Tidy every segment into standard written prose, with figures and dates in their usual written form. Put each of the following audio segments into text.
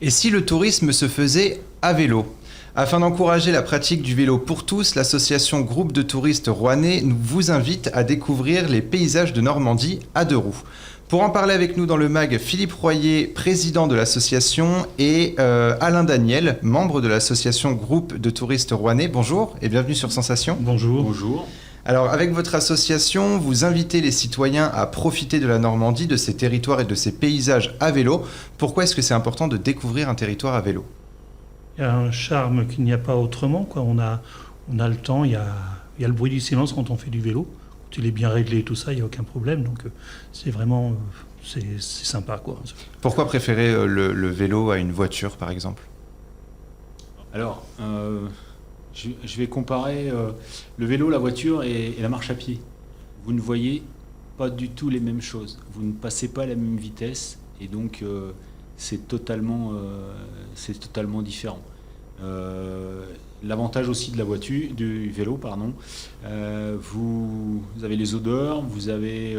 Et si le tourisme se faisait à vélo? Afin d'encourager la pratique du vélo pour tous, l'association Groupe de touristes rouennais vous invite à découvrir les paysages de Normandie à deux roues. Pour en parler avec nous dans le MAG, Philippe Royer, président de l'association, et Alain Daniel, membre de l'association Groupe de touristes rouennais. Bonjour et bienvenue sur Sensation. Bonjour. Bonjour. Alors, avec votre association, vous invitez les citoyens à profiter de la Normandie, de ses territoires et de ses paysages à vélo. Pourquoi est-ce que c'est important de découvrir un territoire à vélo? Il y a un charme qu'il n'y a pas autrement, quoi. On a le temps, il y a le bruit du silence quand on fait du vélo. Quand il est bien réglé et tout ça, il n'y a aucun problème. Donc c'est vraiment c'est sympa, quoi. Pourquoi préférer le vélo à une voiture, par exemple? Alors, je vais comparer le vélo, la voiture et la marche à pied. Vous ne voyez pas du tout les mêmes choses. Vous ne passez pas à la même vitesse et donc c'est totalement différent. L'avantage aussi de la voiture, du vélo, pardon, vous avez les odeurs, vous avez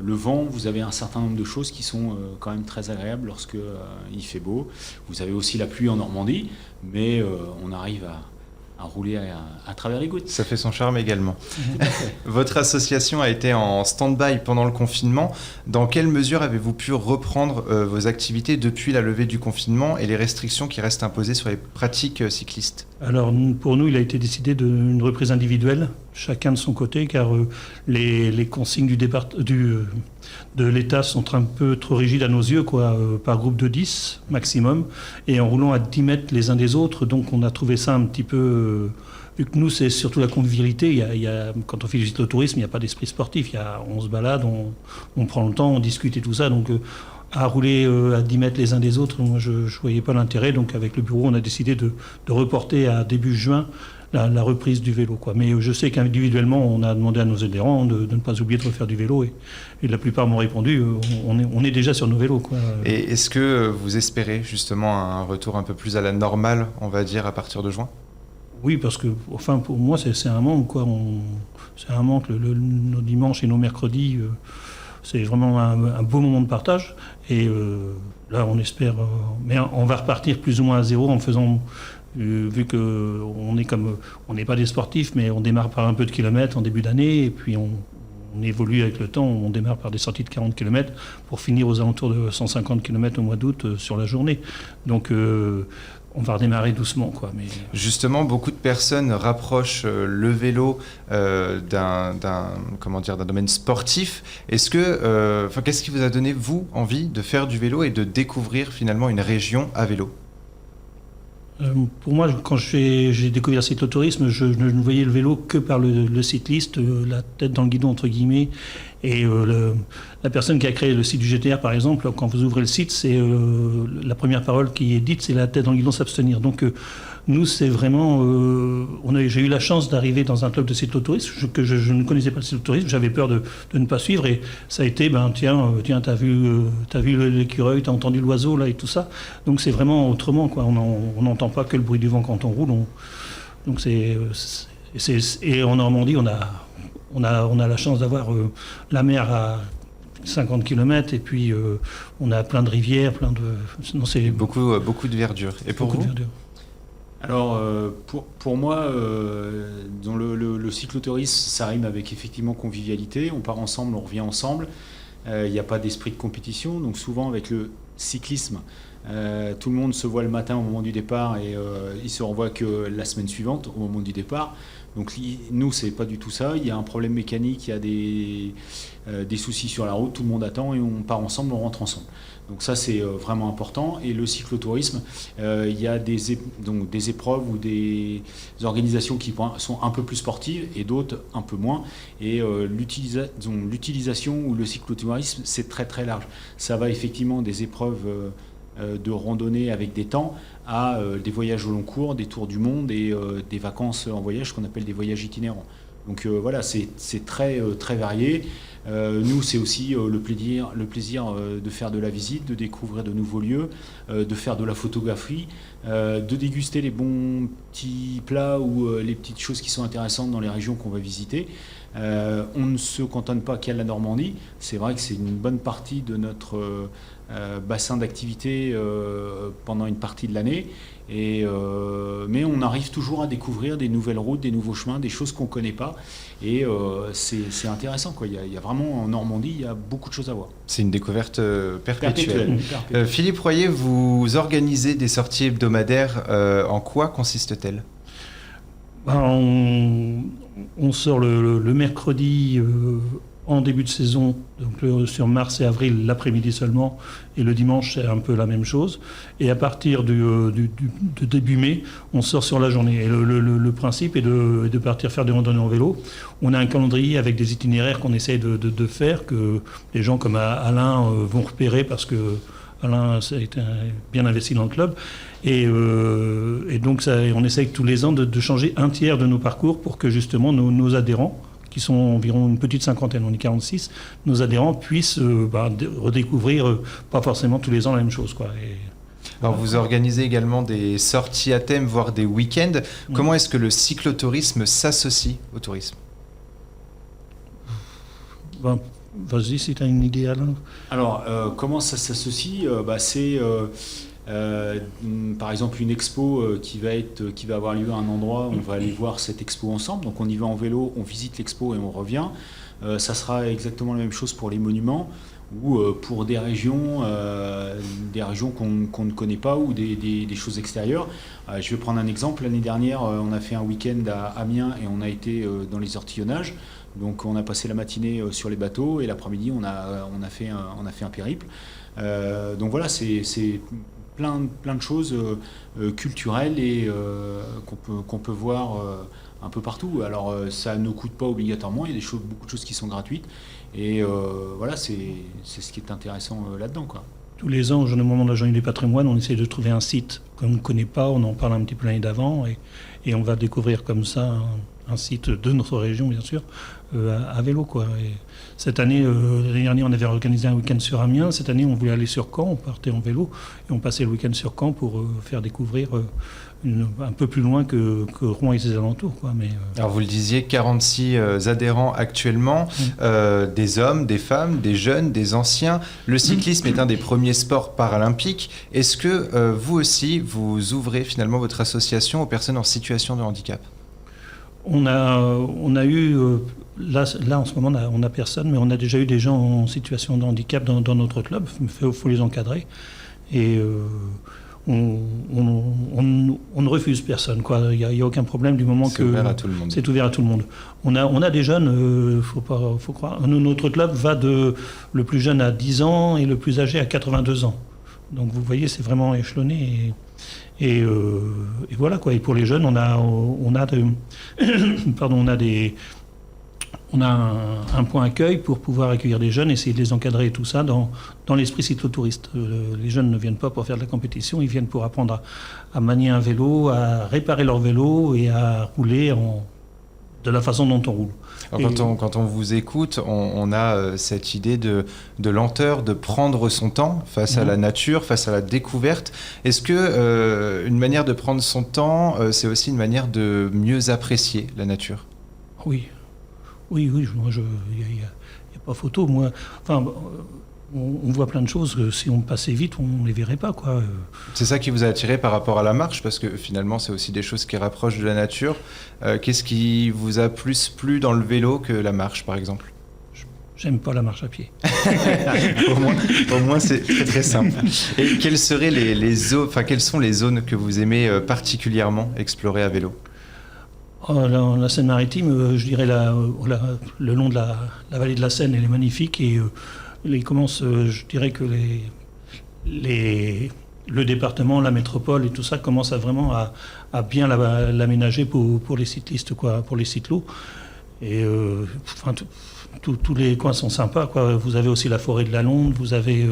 le vent, vous avez un certain nombre de choses qui sont quand même très agréables lorsque il fait beau. Vous avez aussi la pluie en Normandie, mais on arrive à rouler à travers les gouttes. Ça fait son charme également. Votre association a été en stand-by pendant le confinement. Dans quelle mesure avez-vous pu reprendre vos activités depuis la levée du confinement et les restrictions qui restent imposées sur les pratiques cyclistes? Alors pour nous, il a été décidé d'une reprise individuelle, chacun de son côté, car les consignes de l'État sont un peu trop rigides à nos yeux, quoi, par groupe de 10 maximum, et en roulant à 10 mètres les uns des autres. Donc on a trouvé ça un petit peu... vu que nous, c'est surtout la convivialité. Quand on fait du cyclotourisme, il n'y a pas d'esprit sportif. On se balade, on prend le temps, on discute et tout ça. Donc à rouler à 10 mètres les uns des autres, moi je ne voyais pas l'intérêt. Donc avec le bureau, on a décidé de reporter à début juin la reprise du vélo, quoi. Mais je sais qu'individuellement, on a demandé à nos adhérents de ne pas oublier de refaire du vélo. Et la plupart m'ont répondu, on est déjà sur nos vélos, quoi. Et est-ce que vous espérez justement un retour un peu plus à la normale, on va dire, à partir de juin? Oui, parce que, enfin, pour moi, c'est un manque, quoi. C'est un manque, nos dimanches et nos mercredis. C'est vraiment un beau moment de partage. Et là, on espère... mais on va repartir plus ou moins à zéro en faisant... vu qu'on n'est pas des sportifs, mais on démarre par un peu de kilomètres en début d'année, et puis on évolue avec le temps, on démarre par des sorties de 40 km pour finir aux alentours de 150 km au mois d'août sur la journée. Donc on va redémarrer doucement, quoi. Mais... Justement, beaucoup de personnes rapprochent le vélo d'un domaine sportif. Est-ce que, qu'est-ce qui vous a donné, vous, envie de faire du vélo et de découvrir finalement une région à vélo? Pour moi, quand j'ai découvert le cyclotourisme, je ne voyais le vélo que par le cycliste, la tête dans le guidon, entre guillemets. Et la personne qui a créé le site du GTR, par exemple, quand vous ouvrez le site, c'est la première parole qui est dite, c'est la tête dans le guidon, s'abstenir. Donc nous, c'est vraiment... j'ai eu la chance d'arriver dans un club de cyclotourisme, je ne connaissais pas le cyclotourisme, j'avais peur de ne pas suivre, et ça a été, tiens, t'as vu l'écureuil, t'as entendu l'oiseau, là, et tout ça. Donc c'est vraiment autrement, quoi. On n'entend pas que le bruit du vent quand on roule. Donc et en Normandie, on a la chance d'avoir la mer à 50 km, et puis on a plein de rivières, Non, c'est beaucoup de verdure. Et pour vous? Alors, pour moi, dans le cyclotourisme, ça rime avec effectivement convivialité. On part ensemble, on revient ensemble. Il n'y a pas d'esprit de compétition. Donc souvent, avec le cyclisme, tout le monde se voit le matin au moment du départ et il se revoit que la semaine suivante au moment du départ. Donc nous, c'est pas du tout ça. Il y a un problème mécanique, il y a des soucis sur la route, tout le monde attend et on part ensemble, on rentre ensemble. Donc ça, c'est vraiment important. Et le cyclotourisme, il y a des épreuves ou des organisations qui sont un peu plus sportives et d'autres un peu moins. Et l'utilisation ou le cyclotourisme, c'est très très large. Ça va effectivement des épreuves de randonnée avec des temps à des voyages au long cours, des tours du monde et des vacances en voyage qu'on appelle des voyages itinérants. Donc voilà, c'est très, très varié. Nous, c'est aussi le plaisir de faire de la visite, de découvrir de nouveaux lieux, de faire de la photographie, de déguster les bons petits plats ou les petites choses qui sont intéressantes dans les régions qu'on va visiter. On ne se cantonne pas qu'à la Normandie. C'est vrai que c'est une bonne partie de notre bassin d'activité pendant une partie de l'année. Mais on arrive toujours à découvrir des nouvelles routes, des nouveaux chemins, des choses qu'on ne connaît pas. Et c'est intéressant, quoi. Il y a vraiment, en Normandie, il y a beaucoup de choses à voir. C'est une découverte perpétuelle. Perpétuelle. Philippe Royer, vous organisez des sorties hebdomadaires. En quoi consiste-t-elle ? On sort le mercredi en début de saison, donc sur mars et avril, l'après-midi seulement, et le dimanche, c'est un peu la même chose. Et à partir de début mai, on sort sur la journée. Et le principe est de partir faire des randonnées en vélo. On a un calendrier avec des itinéraires qu'on essaye de faire, que les gens comme Alain vont repérer parce que Alain a été bien investi dans le club. Et donc, on essaye tous les ans de changer un tiers de nos parcours pour que justement nos adhérents, qui sont environ une petite cinquantaine, on est 46, nos adhérents puissent redécouvrir, pas forcément tous les ans la même chose, quoi. Alors vous organisez également des sorties à thème, voire des week-ends. Comment est-ce que le cyclotourisme s'associe au tourisme ? Vas-y, si tu as une idée, Alain. Alors, comment ça s'associe ? C'est par exemple une expo qui va avoir lieu à un endroit où on va aller voir cette expo ensemble. Donc on y va en vélo, on visite l'expo et on revient. Ça sera exactement la même chose pour les monuments ou pour des régions qu'on ne connaît pas ou des choses extérieures. Je vais prendre un exemple. L'année dernière, on a fait un week-end à Amiens et on a été dans les ortillonnages. Donc on a passé la matinée sur les bateaux et l'après-midi on a fait un périple. Donc voilà, c'est plein de choses culturelles et qu'on peut voir un peu partout. Alors ça ne coûte pas obligatoirement, il y a beaucoup de choses qui sont gratuites. Et voilà, c'est ce qui est intéressant là-dedans, quoi. Tous les ans, au moment de la journée du patrimoine, on essaie de trouver un site qu'on ne connaît pas, on en parle un petit peu l'année d'avant, et on va découvrir comme ça un site de notre région, bien sûr, à vélo, quoi. Et cette année, l'année dernière, on avait organisé un week-end sur Amiens. Cette année, on voulait aller sur Caen, on partait en vélo, et on passait le week-end sur Caen pour faire découvrir un peu plus loin que Rouen et ses alentours, quoi. Alors vous le disiez, 46 adhérents actuellement, des hommes, des femmes, des jeunes, des anciens. Le cyclisme est un des premiers sports paralympiques. Est-ce que vous aussi, vous ouvrez finalement votre association aux personnes en situation de handicap ? On a eu, là en ce moment on n'a personne, mais on a déjà eu des gens en situation de handicap dans notre club, il faut les encadrer. Et on ne refuse personne, quoi. Il n'y a aucun problème du moment que c'est ouvert à tout le monde. C'est ouvert à tout le monde. On a des jeunes, faut croire. Notre club va de le plus jeune à 10 ans et le plus âgé à 82 ans. Donc vous voyez, c'est vraiment échelonné. Et voilà, quoi. Et pour les jeunes, on a un point accueil pour pouvoir accueillir des jeunes, essayer de les encadrer et tout ça dans l'esprit cyclotouriste. Les jeunes ne viennent pas pour faire de la compétition, ils viennent pour apprendre à manier un vélo, à réparer leur vélo et à rouler de la façon dont on roule. Alors quand on vous écoute, on a cette idée de lenteur, de prendre son temps face à la nature, face à la découverte. Est-ce que une manière de prendre son temps, c'est aussi une manière de mieux apprécier la nature ? Oui, il n'y a pas photo. Moi, on voit plein de choses que si on passait vite, on ne les verrait pas, quoi. C'est ça qui vous a attiré par rapport à la marche, parce que finalement, c'est aussi des choses qui rapprochent de la nature. Qu'est-ce qui vous a plus plu dans le vélo que la marche, par exemple ? J'aime pas la marche à pied. au moins, c'est très très simple. Et quelles seraient quelles sont les zones que vous aimez particulièrement explorer à vélo ? La Seine-Maritime, je dirais le long de la vallée de la Seine, elle est magnifique et je dirais que le département, la métropole et tout ça commence vraiment à bien l'aménager pour les cyclistes, quoi, pour les cyclos. Et tous les coins sont sympas, quoi. Vous avez aussi la forêt de la Londe, vous avez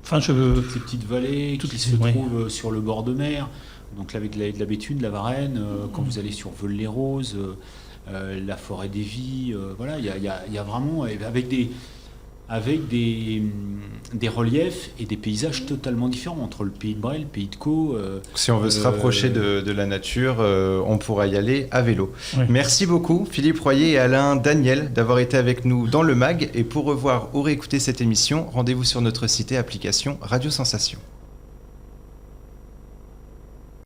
toutes ces petites vallées qui se trouvent sur le bord de mer. Donc avec de la Béthune, de la Varenne, quand vous allez sur Veules-les-Roses, la forêt des Vies, voilà, il y a vraiment, avec avec des reliefs et des paysages totalement différents entre le pays de Bray, le pays de Caux. Si on veut se rapprocher de la nature, on pourra y aller à vélo. Ouais. Merci beaucoup Philippe Royer et Alain Daniel d'avoir été avec nous dans le MAG. Et pour revoir ou réécouter cette émission, rendez-vous sur notre site et application Radio Sensation.